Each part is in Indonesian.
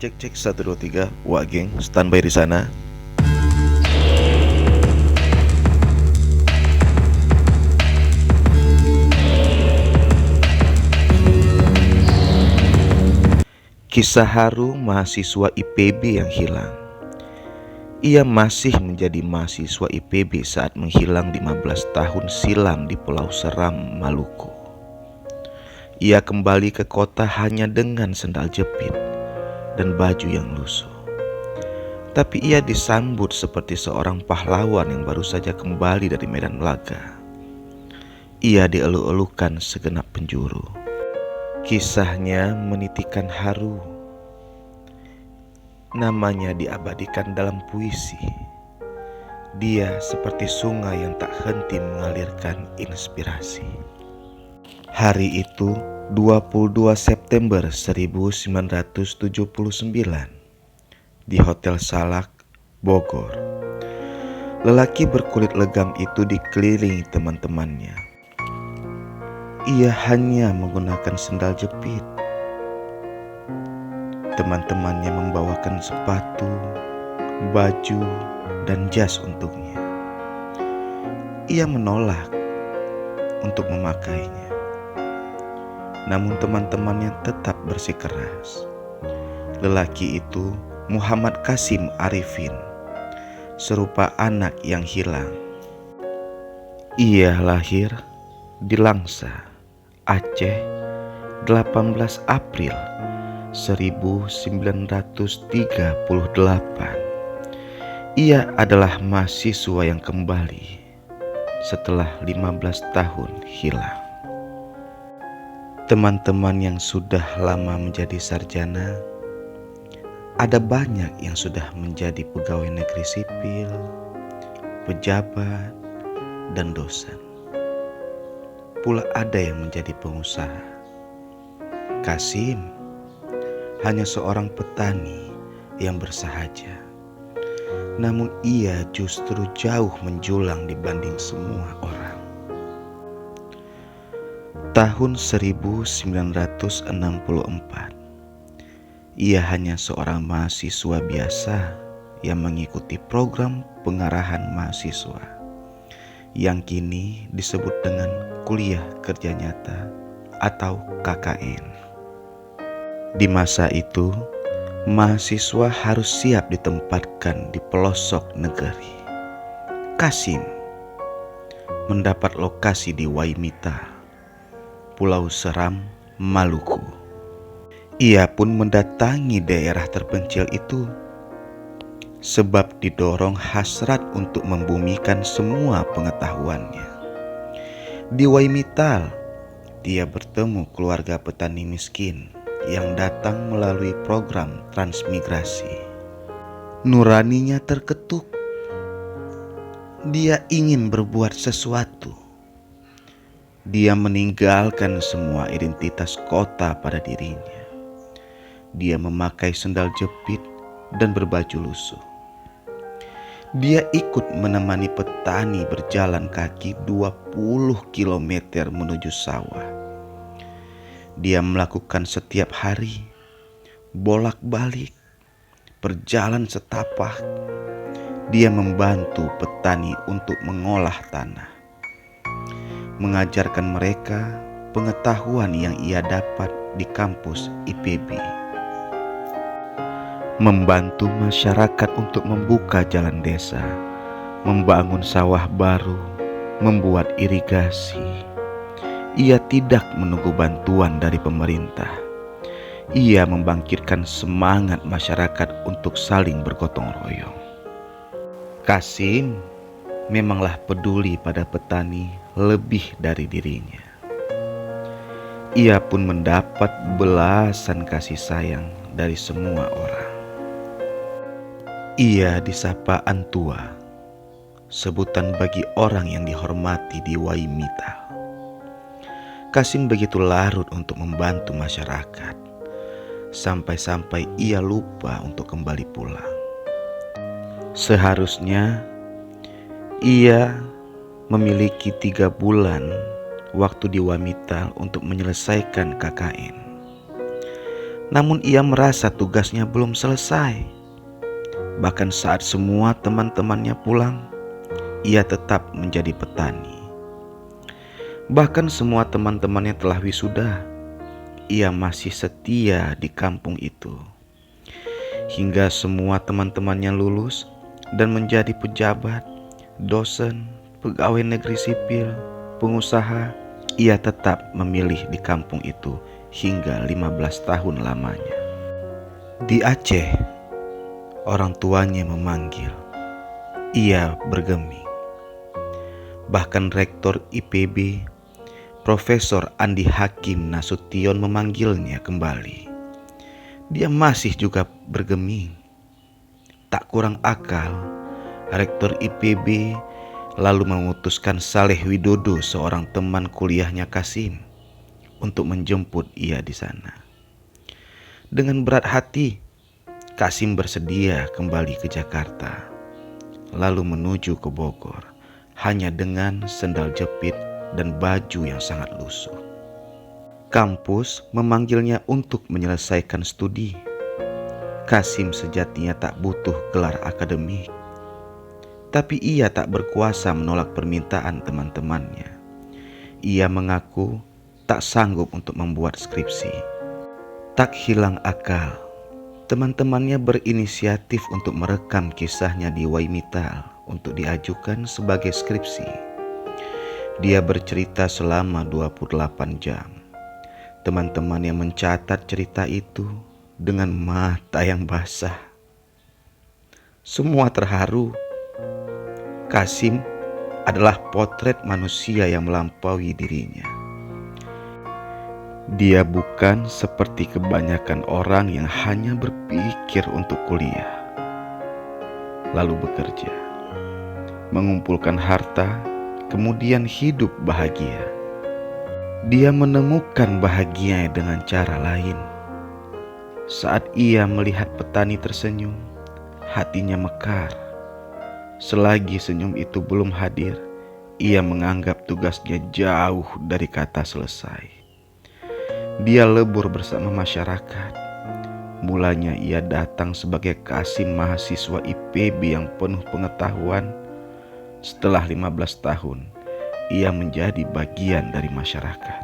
Cek cek 1 2 3. Wah geng, standby di sana. Kisah haru mahasiswa IPB yang hilang. Ia masih menjadi mahasiswa IPB saat menghilang 15 tahun silam di Pulau Seram, Maluku. Ia kembali ke kota hanya dengan sendal jepit dan baju yang lusuh. Tapi ia disambut seperti seorang pahlawan yang baru saja kembali dari medan laga. Ia dieluk-elukan segenap penjuru. Kisahnya menitikan haru. Namanya diabadikan dalam puisi. Dia seperti sungai yang tak henti mengalirkan inspirasi. Hari itu 22 September 1979 di Hotel Salak, Bogor. Lelaki berkulit legam itu dikelilingi teman-temannya. Ia hanya menggunakan sendal jepit. Teman-temannya membawakan sepatu, baju, dan jas untuknya. Ia menolak untuk memakainya. Namun teman-temannya tetap bersikeras. Lelaki itu Muhammad Kasim Arifin, serupa anak yang hilang. Ia lahir di Langsa, Aceh, 18 April 1938. Ia adalah mahasiswa yang kembali setelah 15 tahun hilang. Teman-teman yang sudah lama menjadi sarjana, ada banyak yang sudah menjadi pegawai negeri sipil, pejabat, dan dosen. Pula ada yang menjadi pengusaha. Kasim hanya seorang petani yang bersahaja. Namun ia justru jauh menjulang dibanding semua orang. Tahun 1964, ia hanya seorang mahasiswa biasa yang mengikuti program pengarahan mahasiswa yang kini disebut dengan kuliah kerja nyata atau KKN. Di masa itu, mahasiswa harus siap ditempatkan di pelosok negeri. Kasim mendapat lokasi di Waimita, Pulau Seram, Maluku. Ia pun mendatangi daerah terpencil itu sebab didorong hasrat untuk membumikan semua pengetahuannya. Di Waimita, dia bertemu keluarga petani miskin yang datang melalui program transmigrasi. Nuraninya terketuk. Dia ingin berbuat sesuatu. Dia meninggalkan semua identitas kota pada dirinya. Dia memakai sendal jepit dan berbaju lusuh. Dia ikut menemani petani berjalan kaki 20 km menuju sawah. Dia melakukan setiap hari, bolak-balik, berjalan setapak. Dia membantu petani untuk mengolah tanah, mengajarkan mereka pengetahuan yang ia dapat di kampus IPB, membantu masyarakat untuk membuka jalan desa, membangun sawah baru, membuat irigasi. Ia tidak menunggu bantuan dari pemerintah. Ia membangkitkan semangat masyarakat untuk saling bergotong royong. Kasim memanglah peduli pada petani lebih dari dirinya. Ia pun mendapat belasan kasih sayang dari semua orang. Ia disapa Antua, sebutan bagi orang yang dihormati di Waimita. Kasim begitu larut untuk membantu masyarakat, sampai-sampai ia lupa untuk kembali pulang. Seharusnya ia memiliki 3 bulan waktu di Waimita untuk menyelesaikan KKN. Namun ia merasa tugasnya belum selesai. Bahkan saat semua teman-temannya pulang, ia tetap menjadi petani. Bahkan semua teman-temannya telah wisuda, ia masih setia di kampung itu. Hingga semua teman-temannya lulus dan menjadi pejabat, dosen, pegawai negeri sipil, pengusaha, ia tetap memilih di kampung itu hingga 15 tahun lamanya. Di Aceh, orang tuanya memanggil, ia bergeming. Bahkan Rektor IPB, Profesor Andi Hakim Nasution memanggilnya kembali. Dia masih juga bergeming. Tak kurang akal, Rektor IPB lalu memutuskan Saleh Widodo, seorang teman kuliahnya Kasim, untuk menjemput ia di sana. Dengan berat hati, Kasim bersedia kembali ke Jakarta, lalu menuju ke Bogor, hanya dengan sendal jepit dan baju yang sangat lusuh. Kampus memanggilnya untuk menyelesaikan studi. Kasim sejatinya tak butuh gelar akademik, tapi ia tak berkuasa menolak permintaan teman-temannya. Ia mengaku tak sanggup untuk membuat skripsi. Tak hilang akal, teman-temannya berinisiatif untuk merekam kisahnya di Waimitall untuk diajukan sebagai skripsi. Dia bercerita selama 28 jam. Teman-temannya mencatat cerita itu dengan mata yang basah. Semua terharu. Kasim adalah potret manusia yang melampaui dirinya. Dia bukan seperti kebanyakan orang yang hanya berpikir untuk kuliah, lalu bekerja, mengumpulkan harta, kemudian hidup bahagia. Dia menemukan bahagia dengan cara lain. Saat ia melihat petani tersenyum, hatinya mekar. Selagi senyum itu belum hadir, ia menganggap tugasnya jauh dari kata selesai. Dia lebur bersama masyarakat. Mulanya ia datang sebagai Kasim, mahasiswa IPB yang penuh pengetahuan. Setelah 15 tahun, ia menjadi bagian dari masyarakat.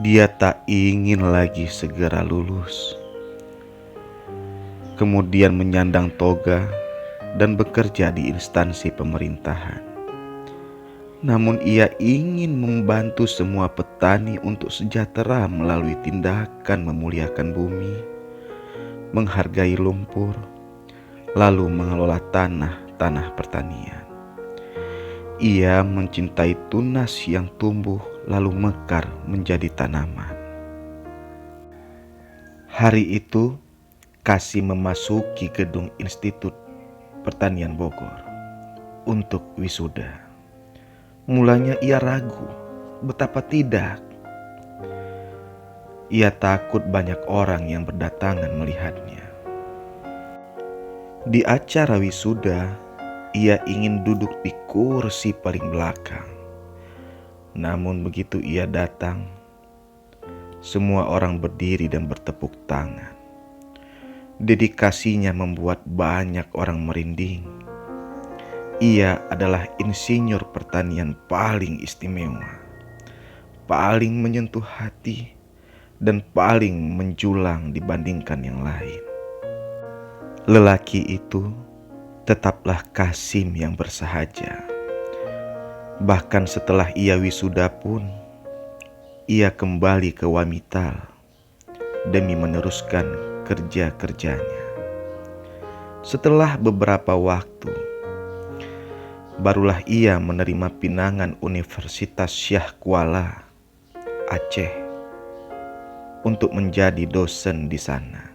Dia tak ingin lagi segera lulus, kemudian menyandang toga dan bekerja di instansi pemerintahan. Namun ia ingin membantu semua petani untuk sejahtera melalui tindakan memuliakan bumi, menghargai lumpur, lalu mengelola tanah pertanian. Ia mencintai tunas yang tumbuh lalu mekar menjadi tanaman. Hari itu, Kasim memasuki gedung Institut Pertanian Bogor untuk wisuda. Mulanya ia ragu, betapa tidak. Ia takut banyak orang yang berdatangan melihatnya. Di acara wisuda, ia ingin duduk di kursi paling belakang. Namun begitu ia datang, semua orang berdiri dan bertepuk tangan. Dedikasinya membuat banyak orang merinding. Ia adalah insinyur pertanian paling istimewa, paling menyentuh hati, dan paling menjulang dibandingkan yang lain. Lelaki itu tetaplah Kasim yang bersahaja. Bahkan setelah ia wisuda pun, ia kembali ke Waimitall demi meneruskan kerja-kerjanya. Setelah beberapa waktu, barulah ia menerima pinangan Universitas Syah Kuala, Aceh, untuk menjadi dosen di sana,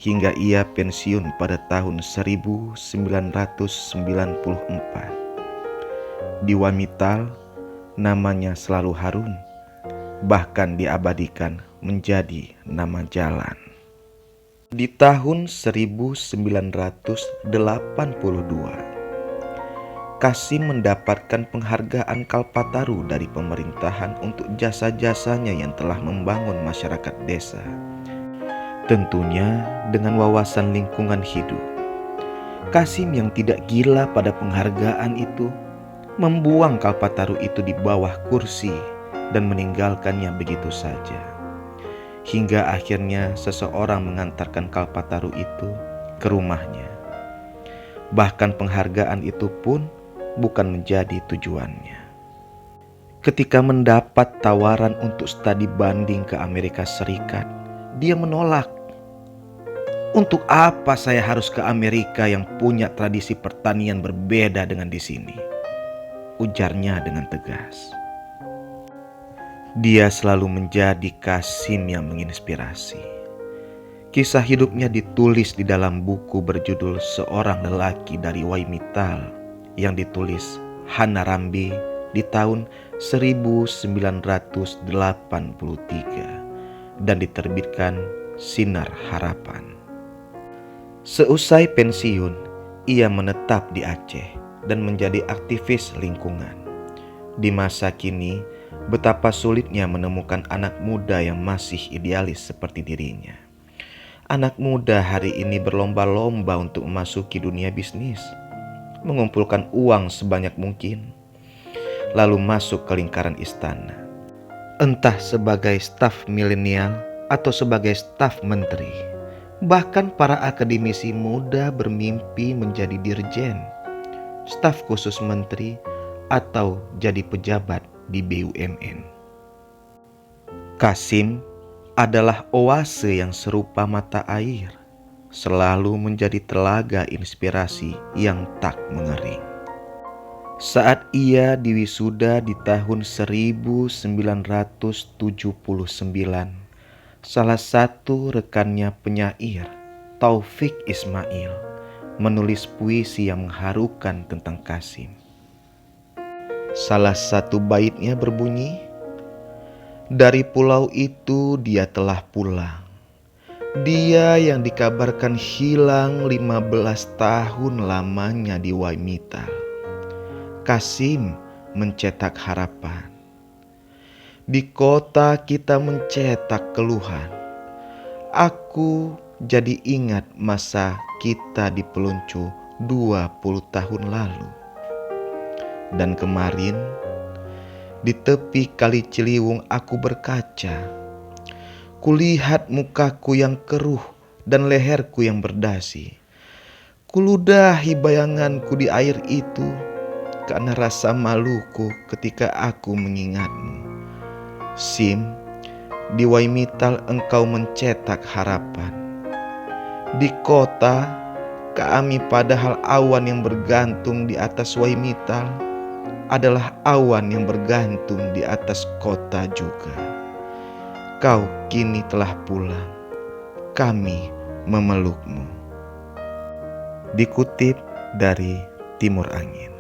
hingga ia pensiun pada tahun 1994. Di Waimitall, namanya selalu harum, bahkan diabadikan menjadi nama jalan. Di tahun 1982, Kasim mendapatkan penghargaan Kalpataru dari pemerintahan untuk jasa-jasanya yang telah membangun masyarakat desa. Tentunya dengan wawasan lingkungan hidup. Kasim yang tidak gila pada penghargaan itu membuang Kalpataru itu di bawah kursi dan meninggalkannya begitu saja. Hingga akhirnya seseorang mengantarkan Kalpataru itu ke rumahnya. Bahkan penghargaan itu pun bukan menjadi tujuannya. Ketika mendapat tawaran untuk studi banding ke Amerika Serikat, dia menolak. Untuk apa saya harus ke Amerika yang punya tradisi pertanian berbeda dengan di sini? Ujarnya dengan tegas. Dia selalu menjadi Kasim yang menginspirasi. Kisah hidupnya ditulis di dalam buku berjudul Seorang Lelaki dari Waimittal yang ditulis Hana Rambe di tahun 1983 dan diterbitkan Sinar Harapan. Seusai pensiun, ia menetap di Aceh dan menjadi aktivis lingkungan. Di masa kini, betapa sulitnya menemukan anak muda yang masih idealis seperti dirinya. Anak muda hari ini berlomba-lomba untuk memasuki dunia bisnis, mengumpulkan uang sebanyak mungkin, lalu masuk ke lingkaran istana. Entah sebagai staf milenial atau sebagai staf menteri. Bahkan para akademisi muda bermimpi menjadi dirjen, staf khusus menteri, atau jadi pejabat di BUMN. Kasim adalah oase yang serupa mata air, selalu menjadi telaga inspirasi yang tak mengering. Saat ia diwisuda di tahun 1979, salah satu rekannya penyair, Taufik Ismail, menulis puisi yang mengharukan tentang Kasim. Salah satu baitnya berbunyi, "Dari pulau itu dia telah pulang. Dia yang dikabarkan hilang 15 tahun lamanya di Waimittal. Kasim mencetak harapan. Di kota kita mencetak keluhan. Aku jadi ingat masa kita di Peluncu 20 tahun lalu. Dan kemarin, di tepi Kali Ciliwung aku berkaca. Kulihat mukaku yang keruh dan leherku yang berdasi. Kuludahi bayanganku di air itu karena rasa maluku ketika aku mengingatmu. Sim, di Waimittal engkau mencetak harapan. Di kota kami padahal awan yang bergantung di atas Waimittal adalah awan yang bergantung di atas kota juga. Kau kini telah pulang, kami memelukmu." Dikutip dari Timur Angin.